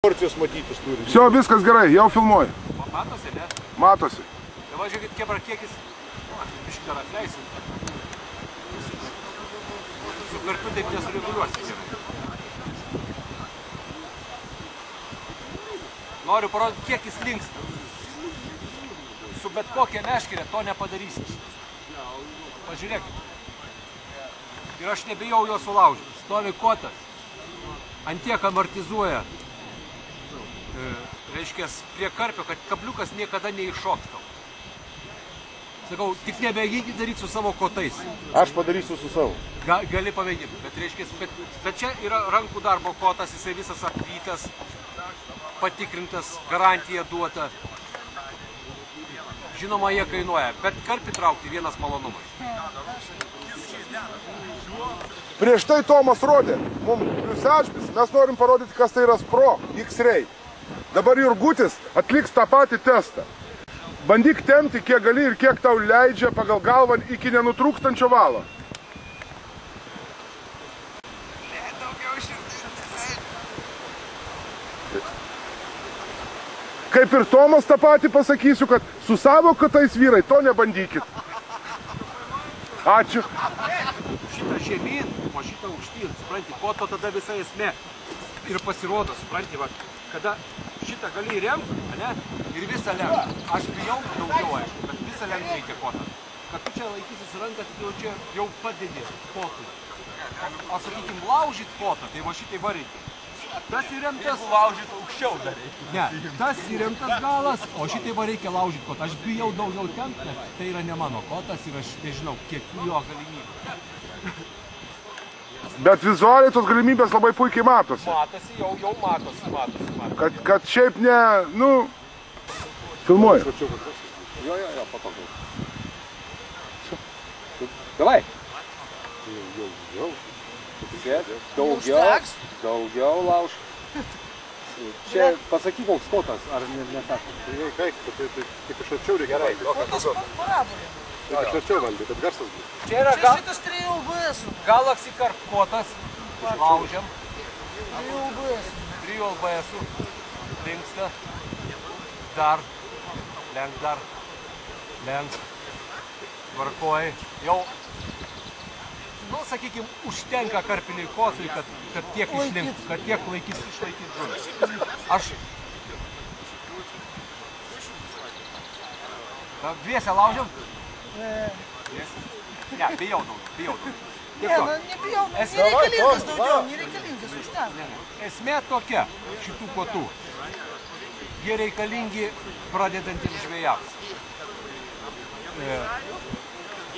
Porcijos matytis turi. Все, viskas gerai, jau filmuoju. Matosi, ne? Matosi. Dabar žiūrėkit, kiekis, biškį dar atleisiu. Su karpiu taip nesureguliuosi gerai. Noriu parodyti, kiek jis linksta. Su bet kokia meškerė to nepadarysi. Pažiūrėkit. Ir aš nebijau jo sulaužyti. Stovi kotas. Ant tiek amortizuoja. Reiškia, prie karpio, kad kabliukas niekada neiššoktų. Sakau, tik nebegykit daryti su savo kotais. Aš padarysiu su savo. Gali pamėginti, bet reiškia, bet čia yra rankų darbo kotas, jisai visas apvytas, patikrintas, garantija duota. Žinoma, jie kainuoja, bet karpį traukti vienas malonumas. Prieš tai Tomas rodė, mums pliusiačpis, mes norim parodyti, kas tai yra Pro X-Ray. Dabar Jurgutis atliks tą patį testą. Bandyk tempti, kiek gali ir kiek tau leidžia pagal galvą iki nenutrūkstančio valo. Kaip ir Tomas tą patį pasakysiu, kad su savo katais vyrai to nebandykit. Ačiū. Šitą žemyn, o šitą aukštyn, supranti, po to tada visa esmė. Ir pasirodo, supranti, va, kada šitą gali remti, ne, ir visą lenkt. Aš bijau daugiau, aišku, bet visą lenkt reikia kotą. Kad tu čia laikysi su ranką, tai čia jau padedi kotui. O sakykim, laužyt kotą, tai va šitai varyti. Tas įremtas... Jeigu laužyt aukščiau dar reikia. Ne, tas įremtas galas, o šitai va reikia laužyt kotą. Aš bijau daugiau tempti, nes tai yra ne mano kotas ir aš nežinau, kiek jo galimybė. Bet vizualiai tos galimybės labai puikiai matosi. Matosi, jau matosi. Kad šiaip ne, nu... Filmuoju. Jo, patogu. Davai. Jau. Daugiau lauž. Čia pasakyk, koks kotas, ar nesako? Kaip, tik iš arčiau reikia. Gerai. Kotas parabolė. Tik iš arčiau valdy, kad garsas bus. Čia yra Šitas 3 LBS-ų. Galaxy Carp kotas. Laužiam. 3 LBS-ų. 3 LBS-ų. Linksta. Dar. Lenk. Varkoji. Jau. Nu, sakykim, užtenka karpiniai kotui, kad tiek išlinktų, kad tiek išlaikyt žuvį. Aš... Dviese laužiam? Ne, bijau daug. Ne, nebijau, nereikalingas daugiau, nereikalingas užtenka. Esmė tokia šitų kotų. Jie reikalingi pradedantiems žvejams.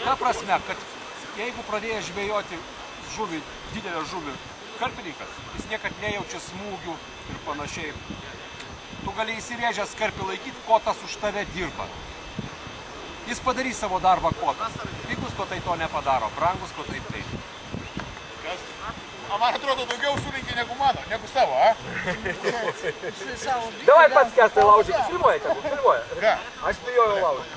Ta prasme, kad jeigu pradėjęs žvejoti žuvį, didelę žuvį, karpininkas, jis niekad nejaučia smūgių ir panašiai. Tu gali įsirėžęs karpį laikyti, kotas už tave dirba. Jis padarys savo darbą kotas. Pigus kotai to nepadaro, brangus kotai taip. Man atrodo, daugiau surinkė negu mano, negu savo, a? Davai pats Kęstai laužyk, filmuoja. Aš bijojau laužyti.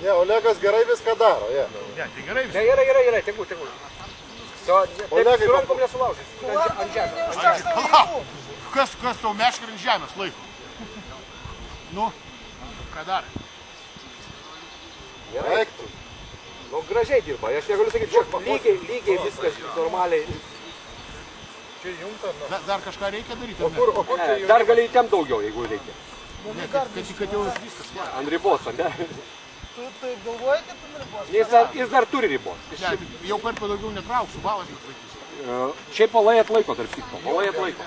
Ne, Olegas gerai viską daro, jie. Ne, tai gerai, tegu. Taip su rankom nesulaužys. Ant žemės. Kas tau meškerį ant žemės laiko? Nu, ką darė? Gerai. Nu, gražiai dirba. Aš negaliu sakyti, lygiai viskas normaliai. Čia jungta, nu. Dar kažką reikia daryti? O kur? Dar gali įtempt daugiau, jeigu reikia. Ne, kad jau viskas. Ant ribos, ne? Tu taip galvoji, kad tu ribos? Jis dar turi ribos. Ne, jau karpio daugiau netrauksiu, balas neatlaikysiu. Šiaip palai atlaiko, tarp kitko. Palai atlaiko.